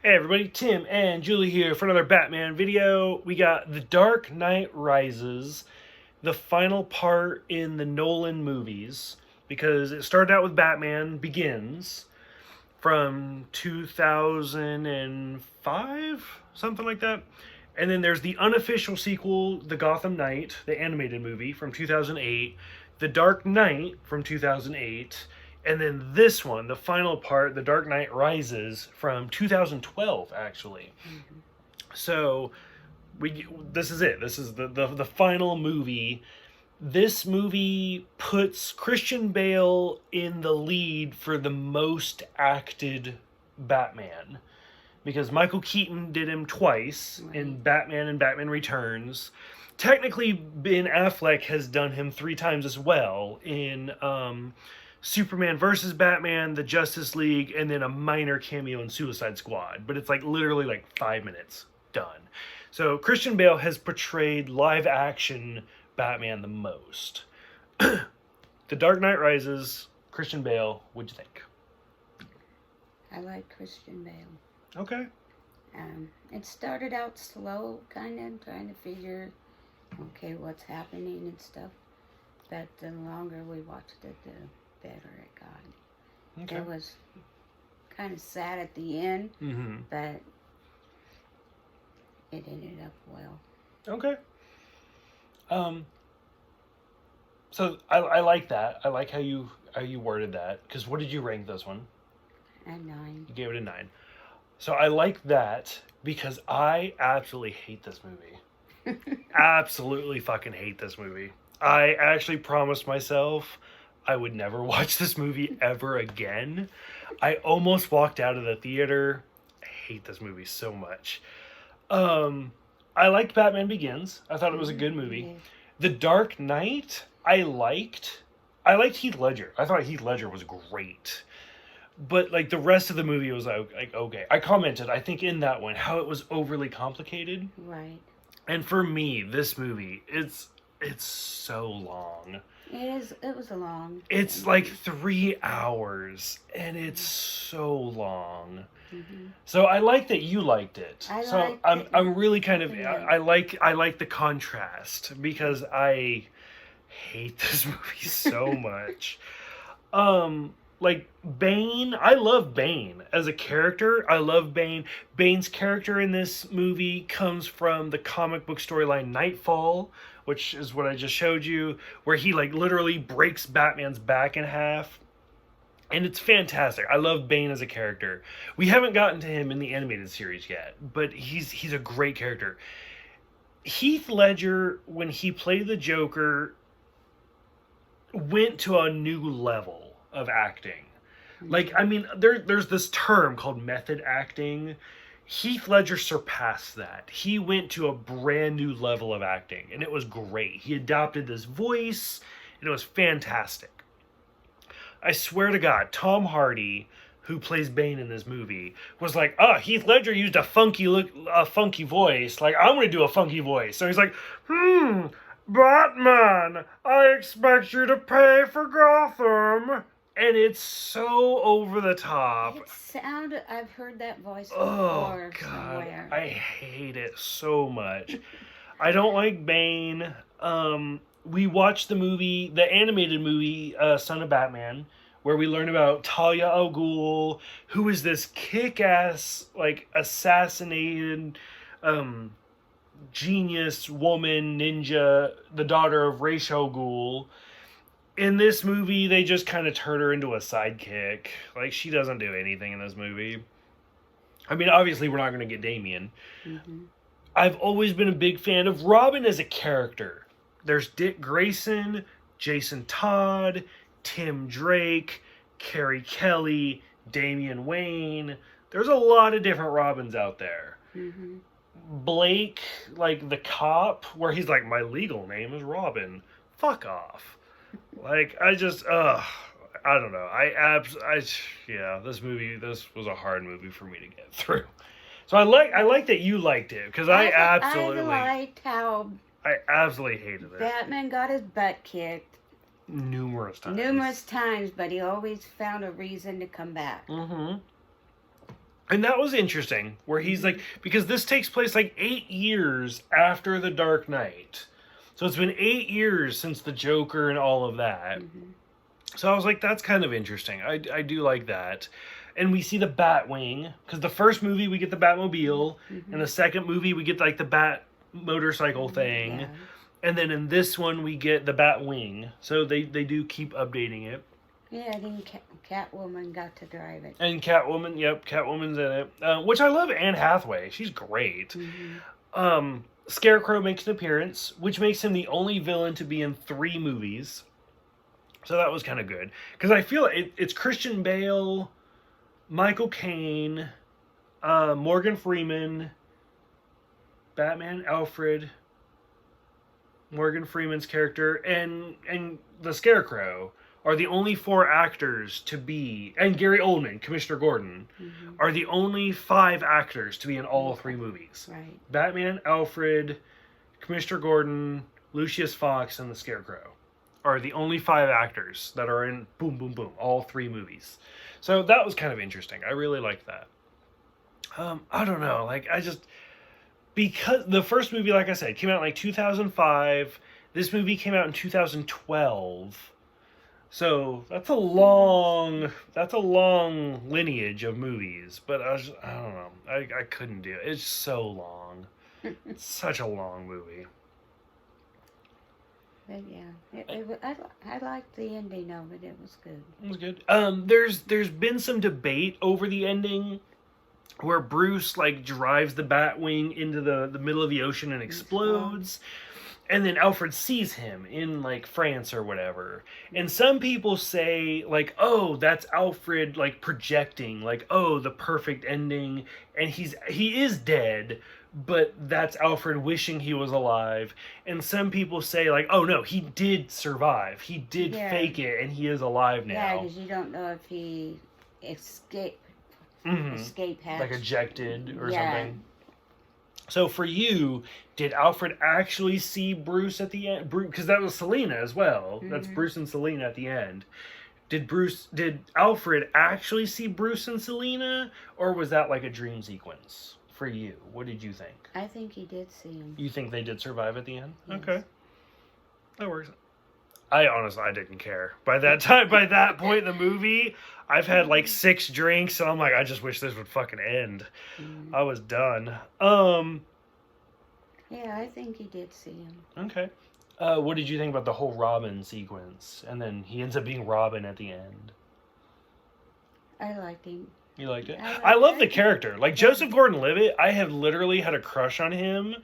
Hey everybody, Tim and Julie here for another Batman video. We got The Dark Knight Rises, the final part in the Nolan movies, because it started out with Batman Begins from 2005, something like that. And then there's the unofficial sequel, The Gotham Knight, the animated movie from 2008, The Dark Knight from 2008, and then this one, the final part, The Dark Knight Rises from 2012, actually. Mm-hmm. So this is it. This is the final movie. This movie puts Christian Bale in the lead for the most acted Batman, because Michael Keaton did him twice in Batman and Batman Returns. Technically, Ben Affleck has done him 3 times as well in Superman versus Batman, the Justice League, and then a minor cameo in Suicide Squad. But it's like literally like 5 minutes done. So Christian Bale has portrayed live action Batman the most. The Dark Knight Rises, Christian Bale, what'd you think? I like Christian Bale. Okay. It started out slow, kind of trying to figure, okay, what's happening and stuff. But the longer we watched it, the better it got. Okay. It was kind of sad at the end, but it ended up well. Okay. So I like that. I like how you worded that. Because what did you rank this one? A 9. You gave it a 9. So I like that because I absolutely hate this movie. Absolutely fucking hate this movie. I actually promised myself I would never watch this movie ever again. I almost walked out of the theater. I hate this movie so much. I liked Batman Begins. I thought it was a good movie. The Dark Knight, I liked Heath Ledger. I thought Heath Ledger was great. But like the rest of the movie was like okay. I commented, I think in that one, how it was overly complicated. Right. And for me, this movie, it's so long. It was a long. It's like 3 hours, and it's so long. Mm-hmm. So I like that you liked it. I'm really kind of I like the contrast because I hate this movie so much. Like Bane, I love Bane as a character. I love Bane. Bane's character in this movie comes from the comic book storyline Nightfall, which is what I just showed you, where he like literally breaks Batman's back in half. And it's fantastic. I love Bane as a character. We haven't gotten to him in the animated series yet, but he's a great character. Heath Ledger, when he played the Joker, went to a new level of acting. Like, I mean, there's this term called method acting. Heath Ledger surpassed that. He went to a brand new level of acting, and it was great. He adopted this voice, and it was fantastic. I swear to God, Tom Hardy, who plays Bane in this movie, was like, Heath Ledger used a funky voice. Like, I'm going to do a funky voice. So he's like, Batman, I expect you to pay for Gotham. And it's so over the top. I've heard that voice before somewhere. I hate it so much. I don't like Bane. We watched the movie, the animated movie, Son of Batman, where we learn about Talia al Ghul, who is this kick-ass, like, assassinated, genius woman, ninja, the daughter of Ra's al Ghul. In this movie, they just kind of turn her into a sidekick. Like, she doesn't do anything in this movie. I mean, obviously, we're not going to get Damian. Mm-hmm. I've always been a big fan of Robin as a character. There's Dick Grayson, Jason Todd, Tim Drake, Carrie Kelly, Damian Wayne. There's a lot of different Robins out there. Mm-hmm. Blake, like the cop, where he's like, my legal name is Robin. Fuck off. Like, I just, I don't know. This was a hard movie for me to get through. So I like that you liked it, because I liked how I absolutely hated it. Batman got his butt kicked numerous times. Numerous times, but he always found a reason to come back. Mm-hmm. And that was interesting, where he's like, because this takes place like 8 years after The Dark Knight. So it's been 8 years since the Joker and all of that. Mm-hmm. So I was like, that's kind of interesting. I do like that. And we see the Batwing, because the first movie we get the Batmobile, and the second movie we get like the Bat motorcycle thing. Yeah. And then in this one we get the Batwing. So they do keep updating it. Yeah, I think Catwoman got to drive it. And Catwoman, yep, Catwoman's in it. Which I love Anne Hathaway. She's great. Mm-hmm. Scarecrow makes an appearance, which makes him the only villain to be in 3 movies. So that was kind of good. Because I feel it's Christian Bale, Michael Caine, Morgan Freeman, Batman, Alfred, Morgan Freeman's character, and the Scarecrow are the only 4 actors to be, and Gary Oldman, Commissioner Gordon, are the only 5 actors to be in all 3 movies. Right. Batman, Alfred, Commissioner Gordon, Lucius Fox, and the Scarecrow are the only 5 actors that are in boom, boom, boom, all 3 movies. So that was kind of interesting. I really liked that. I don't know, because the first movie, like I said, came out in like 2005. This movie came out in 2012. So that's a long lineage of movies, but I don't know. I couldn't do it. It's so long. It's such a long movie. But yeah, I liked the ending of it. It was good. It was good. There's been some debate over the ending, where Bruce like drives the Batwing into the middle of the ocean and explodes. And then Alfred sees him in, like, France or whatever. And some people say, like, oh, that's Alfred, like, projecting. Like, oh, the perfect ending. And he is dead, but that's Alfred wishing he was alive. And some people say, like, oh, no, he did survive. He did fake it, and he is alive now. Yeah, because you don't know if he escape hatch. Like, ejected or something. So for you, did Alfred actually see Bruce at the end? Because that was Selena as well. Mm-hmm. That's Bruce and Selena at the end. Did Alfred actually see Bruce and Selena? Or was that like a dream sequence for you? What did you think? I think he did see him. You think they did survive at the end? Yes. Okay. That works. I didn't care. By that point in the movie, I've had like 6 drinks, and I'm like, I just wish this would fucking end. Mm-hmm. I was done. Yeah, I think he did see him. Okay. What did you think about the whole Robin sequence? And then he ends up being Robin at the end. I liked him. You liked it? I love the character. Like, Joseph Gordon-Levitt, I have literally had a crush on him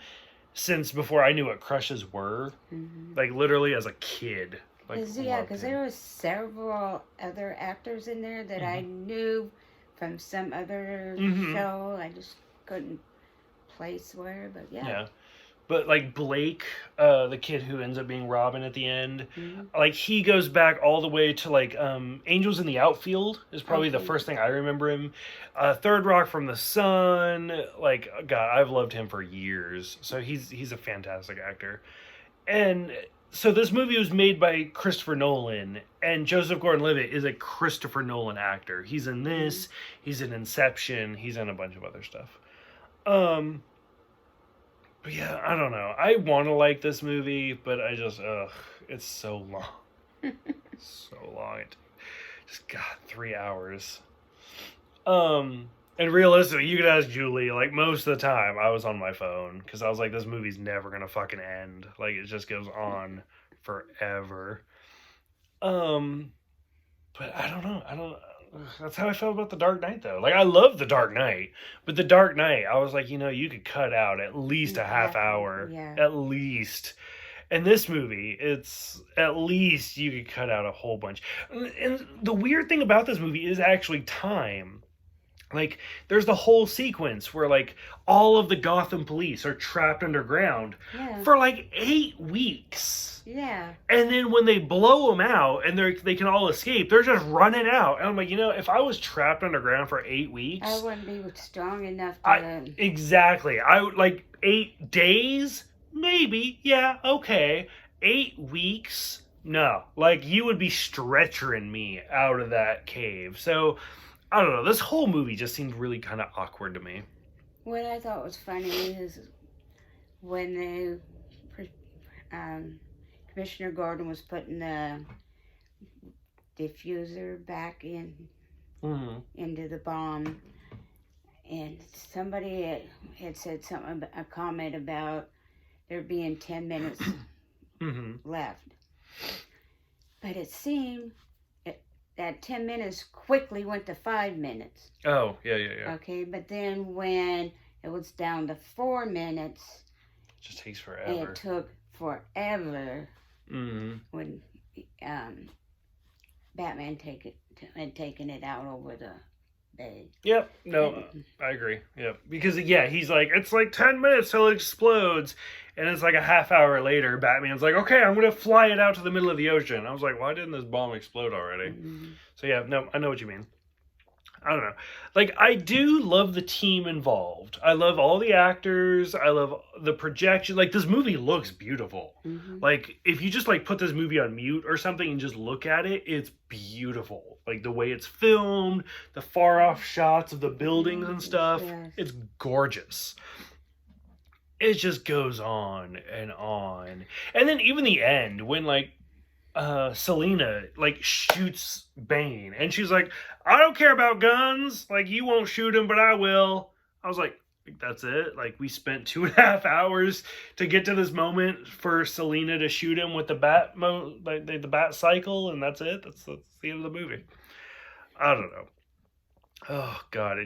since before I knew what crushes were. Mm-hmm. Like, literally as a kid. Because there were several other actors in there that I knew from some other show. I just couldn't place where, but yeah. But, like, Blake, the kid who ends up being Robin at the end, like, he goes back all the way to, like, Angels in the Outfield is probably the first thing I remember him. Third Rock from the Sun, like, God, I've loved him for years. So he's a fantastic actor. And so this movie was made by Christopher Nolan, and Joseph Gordon-Levitt is a Christopher Nolan actor. He's in this, he's in Inception, he's in a bunch of other stuff. But yeah, I don't know. I want to like this movie, but I just, it's so long. So long. It just, God, 3 hours. And realistically, you could ask Julie, like, most of the time I was on my phone, because I was like, this movie's never going to fucking end. Like, it just goes on forever. But I don't know. That's how I felt about The Dark Knight, though. Like, I love The Dark Knight, but The Dark Knight, I was like, you could cut out at least a half hour. Yeah. At least. And this movie, it's at least you could cut out a whole bunch. And the weird thing about this movie is actually time. Like, there's the whole sequence where, like, all of the Gotham police are trapped underground for, like, 8 weeks. Yeah. And then when they blow them out and they can all escape, they're just running out. And I'm like, if I was trapped underground for 8 weeks... I wouldn't be strong enough to... Exactly. I would, like, 8 days? Maybe. Yeah, okay. 8 weeks? No. Like, you would be stretchering me out of that cave. So... I don't know. This whole movie just seemed really kind of awkward to me. What I thought was funny is when Commissioner Gordon was putting the diffuser back into the bomb, and somebody had said something, a comment about there being 10 minutes left. But it seemed that 10 minutes quickly went to 5 minutes. Oh, yeah. Okay, but then when it was down to 4 minutes, it just takes forever. It took forever when Batman had taken it out over the bay. Yep, no, I agree. Yep, because he's like, it's like 10 minutes till it explodes, and it's like a half hour later, Batman's like, okay, I'm gonna fly it out to the middle of the ocean. I was like, why didn't this bomb explode already? So yeah, no, I know what you mean. I don't know. Like, I do love the team involved. I love all the actors. I love the projection. Like, this movie looks beautiful. Like, if you just, like, put this movie on mute or something and just look at it, it's beautiful. Like, the way it's filmed, the far-off shots of the buildings and stuff. Yes. It's gorgeous. It just goes on. And then even the end, when, like, Selina like shoots Bane, and she's like, I don't care about guns, like, you won't shoot him, but I will. I was like, that's it? Like, we spent 2.5 hours to get to this moment for Selina to shoot him with the the bat cycle, and that's it? That's the end of the movie. I don't know. Oh god,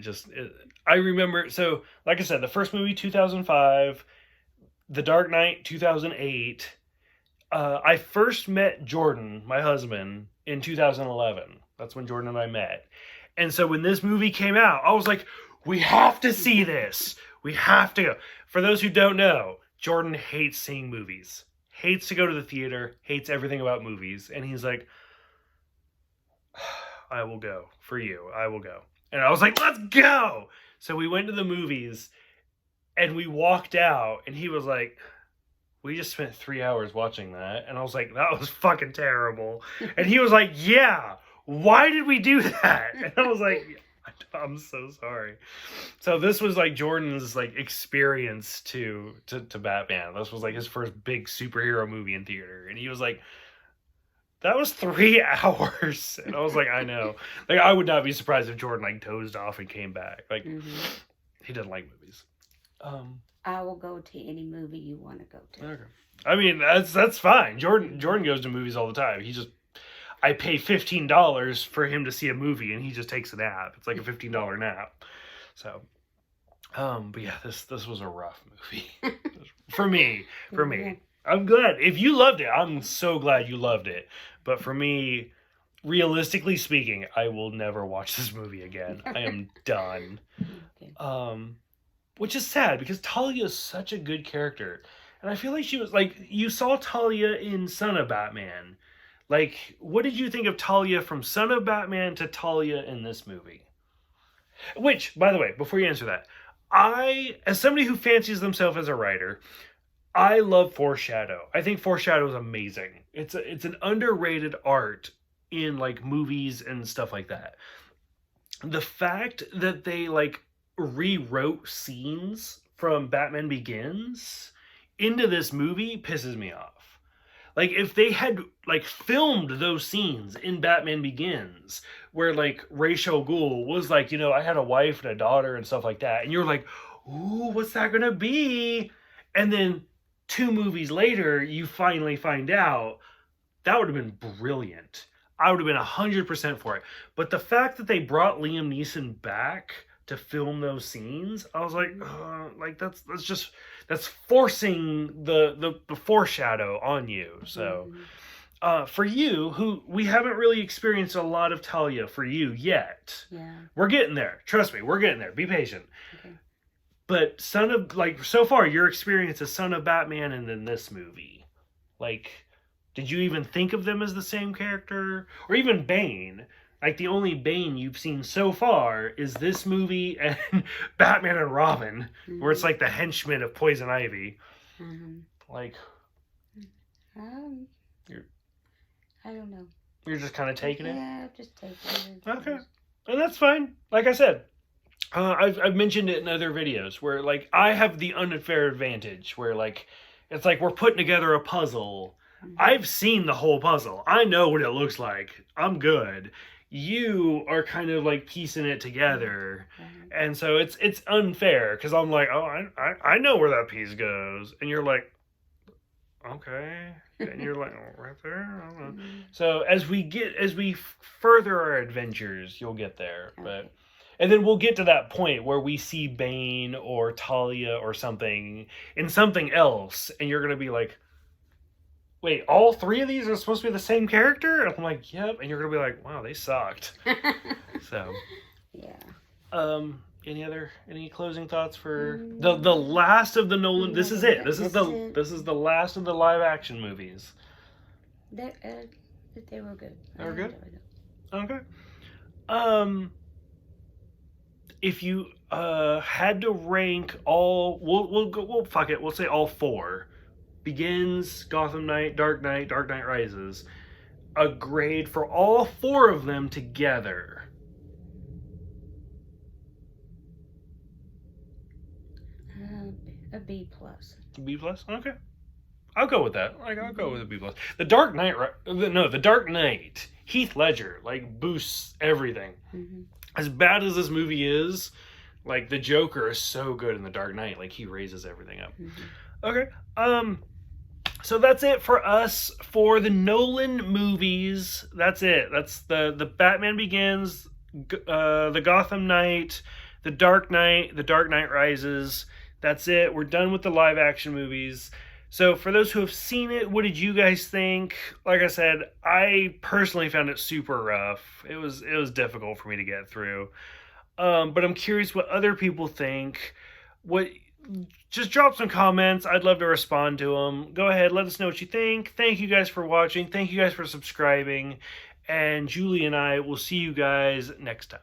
I remember, so like I said, the first movie 2005, The Dark Knight 2008. I first met Jordan, my husband, in 2011. That's when Jordan and I met. And so when this movie came out, I was like, we have to see this. We have to go. For those who don't know, Jordan hates seeing movies. Hates to go to the theater. Hates everything about movies. And he's like, I will go. For you, I will go. And I was like, let's go! So we went to the movies, and we walked out, and he was like, we just spent 3 hours watching that. And I was like, that was fucking terrible. And he was like, yeah, why did we do that? And I was like, I'm so sorry. So this was like Jordan's like experience to Batman. This was like his first big superhero movie in theater. And he was like, that was 3 hours. And I was like, I know. Like, I would not be surprised if Jordan like dozed off and came back. Like, he didn't like movies. I will go to any movie you want to go to. Okay. I mean, that's fine. Jordan goes to movies all the time. I pay $15 for him to see a movie, and he just takes a nap. It's like a $15 nap. So, but yeah, this was a rough movie for me. I'm glad if you loved it. I'm so glad you loved it. But for me, realistically speaking, I will never watch this movie again. I am done. Okay. Which is sad, because Talia is such a good character. And I feel like she was, like, you saw Talia in Son of Batman. Like, what did you think of Talia from Son of Batman to Talia in this movie? Which, by the way, before you answer that, as somebody who fancies themselves as a writer, I love foreshadow. I think foreshadow is amazing. It's an underrated art in, like, movies and stuff like that. The fact that they, like, rewrote scenes from Batman Begins into this movie pisses me off. Like, if they had, like, filmed those scenes in Batman Begins, where, like, Ra's al Ghul was like, you know, I had a wife and a daughter and stuff like that, and you're like, ooh, what's that gonna be? And then 2 movies later, you finally find out, that would have been brilliant. I would have been 100% for it. But the fact that they brought Liam Neeson back to film those scenes, I was like, that's forcing the foreshadow on you. So for you, who we haven't really experienced a lot of Talia for you yet. Yeah. We're getting there. Trust me, we're getting there. Be patient. Okay. But so far, your experience as Son of Batman and then this movie, like, did you even think of them as the same character? Or even Bane? Like, the only Bane you've seen so far is this movie and Batman and Robin, where it's like the henchman of Poison Ivy. Like, I don't know. You're just kind of taking it? Yeah, just taking it. Okay. And that's fine. Like I said, I've mentioned it in other videos where, like, I have the unfair advantage where, like, it's like we're putting together a puzzle. I've seen the whole puzzle. I know what it looks like. I'm good. You are kind of like piecing it together, and so it's unfair because I'm like, oh, I know where that piece goes, and you're like, okay, and you're like, oh, right there. I don't know. So as we further our adventures, you'll get there, but. And then we'll get to that point where we see Bane or Talia or something in something else, and you're gonna be like, wait, all three of these are supposed to be the same character? And I'm like, yep. And you're gonna be like, wow, they sucked. So, yeah. Any closing thoughts for the last of the Nolan? This is it. This is the last of the live action movies. They were good. They were good. Okay. If you had to rank all, we'll fuck it. We'll say all four. Begins, Gotham Knight, Dark Knight Rises. A grade for all four of them together. A B plus. B plus? Okay. I'll go with that. I'll go with a B plus. The Dark Knight, Heath Ledger, like, boosts everything. As bad as this movie is, like, the Joker is so good in The Dark Knight. Like, he raises everything up. Okay. So that's it for us for the Nolan movies. That's it. That's the Batman Begins, the Gotham Knight, the Dark Knight Rises. That's it. We're done with the live action movies. So for those who have seen it, what did you guys think? Like I said, I personally found it super rough. It was difficult for me to get through. But I'm curious what other people think. Just drop some comments. I'd love to respond to them. Go ahead, let us know what you think. Thank you guys for watching. Thank you guys for subscribing. And Julie and I will see you guys next time.